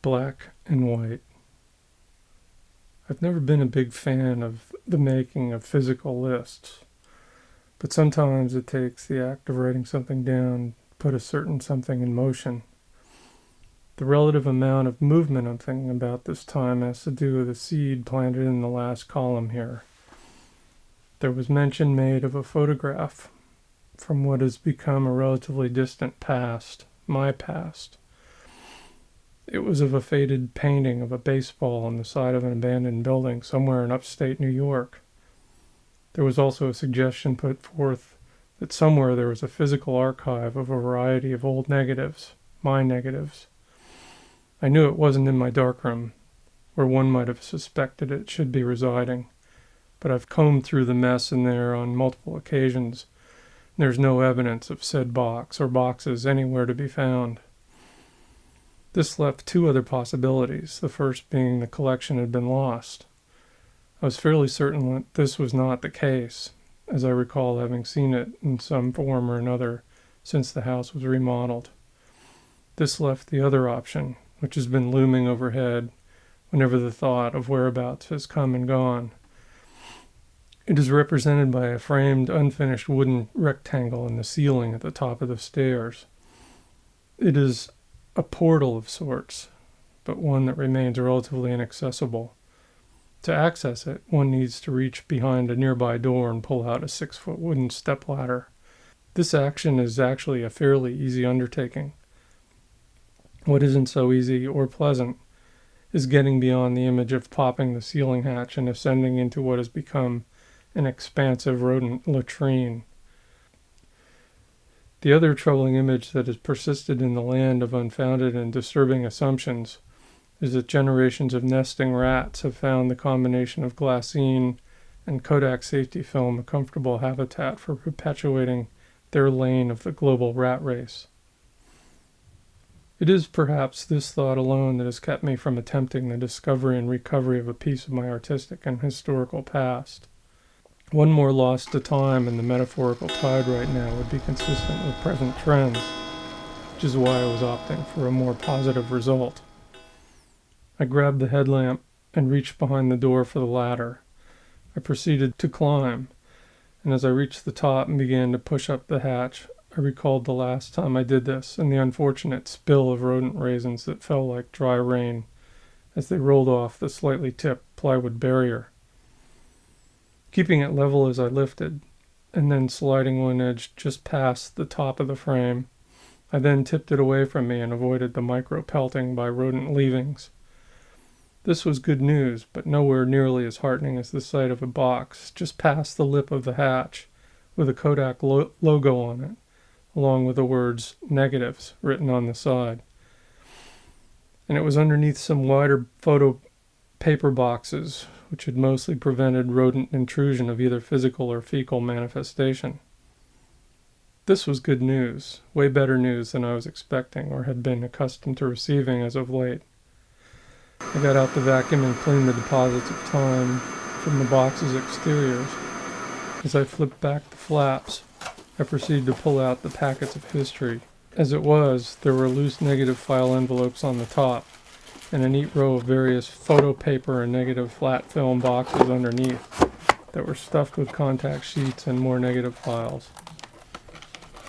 black and white. I've never been a big fan of the making of physical lists, but sometimes it takes the act of writing something down to put a certain something in motion. The relative amount of movement I'm thinking about this time has to do with a seed planted in the last column here. There was mention made of a photograph from what has become a relatively distant past, my past. It was of a faded painting of a baseball on the side of an abandoned building somewhere in upstate New York. There was also a suggestion put forth that somewhere there was a physical archive of a variety of old negatives, my negatives. I knew it wasn't in my darkroom, where one might have suspected it should be residing, but I've combed through the mess in there on multiple occasions. There's no evidence of said box or boxes anywhere to be found. This left two other possibilities, the first being the collection had been lost. I was fairly certain that this was not the case, as I recall having seen it in some form or another since the house was remodeled. This left the other option, which has been looming overhead whenever the thought of whereabouts has come and gone. It is represented by a framed, unfinished wooden rectangle in the ceiling at the top of the stairs. It is a portal of sorts, but one that remains relatively inaccessible. To access it, one needs to reach behind a nearby door and pull out a 6-foot wooden stepladder. This action is actually a fairly easy undertaking. What isn't so easy or pleasant is getting beyond the image of popping the ceiling hatch and ascending into what has become an expansive rodent latrine. The other troubling image that has persisted in the land of unfounded and disturbing assumptions is that generations of nesting rats have found the combination of glassine and Kodak safety film a comfortable habitat for perpetuating their lane of the global rat race. It is perhaps this thought alone that has kept me from attempting the discovery and recovery of a piece of my artistic and historical past. One more loss to time in the metaphorical tide right now would be consistent with present trends, which is why I was opting for a more positive result. I grabbed the headlamp and reached behind the door for the ladder. I proceeded to climb, and as I reached the top and began to push up the hatch, I recalled the last time I did this and the unfortunate spill of rodent raisins that fell like dry rain as they rolled off the slightly tipped plywood barrier. Keeping it level as I lifted, and then sliding one edge just past the top of the frame, I then tipped it away from me and avoided the micro-pelting by rodent leavings. This was good news, but nowhere nearly as heartening as the sight of a box just past the lip of the hatch with a Kodak logo on it, along with the words negatives written on the side. And it was underneath some wider photo paper boxes, which had mostly prevented rodent intrusion of either physical or fecal manifestation. This was good news, way better news than I was expecting or had been accustomed to receiving as of late. I got out the vacuum and cleaned the deposits of time from the box's exteriors. As I flipped back the flaps, I proceeded to pull out the packets of history. As it was, there were loose negative file envelopes on the top, and a neat row of various photo paper and negative flat film boxes underneath that were stuffed with contact sheets and more negative files.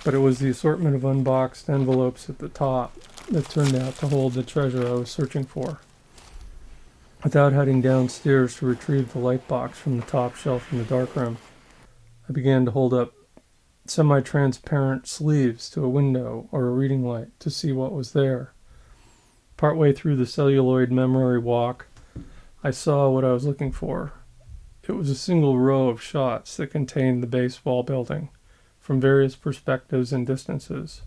But it was the assortment of unboxed envelopes at the top that turned out to hold the treasure I was searching for. Without heading downstairs to retrieve the light box from the top shelf in the darkroom, I began to hold up semi-transparent sleeves to a window or a reading light to see what was there. Partway through the celluloid memory walk, I saw what I was looking for. It was a single row of shots that contained the baseball building from various perspectives and distances.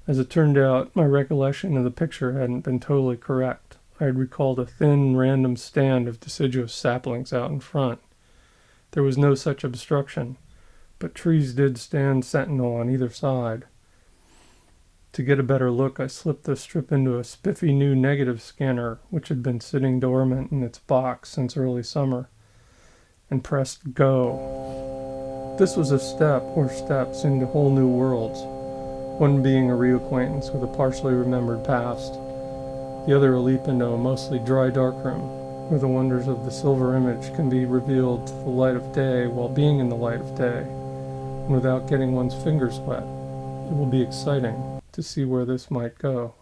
As it turned out, my recollection of the picture hadn't been totally correct. I had recalled a thin, random stand of deciduous saplings out in front. There was no such obstruction, but trees did stand sentinel on either side. To get a better look, I slipped the strip into a spiffy new negative scanner, which had been sitting dormant in its box since early summer, and pressed go. This was a step or steps into whole new worlds, one being a reacquaintance with a partially remembered past. The other a leap into a mostly dry darkroom, where the wonders of the silver image can be revealed to the light of day while being in the light of day, and without getting one's fingers wet. It will be exciting to see where this might go.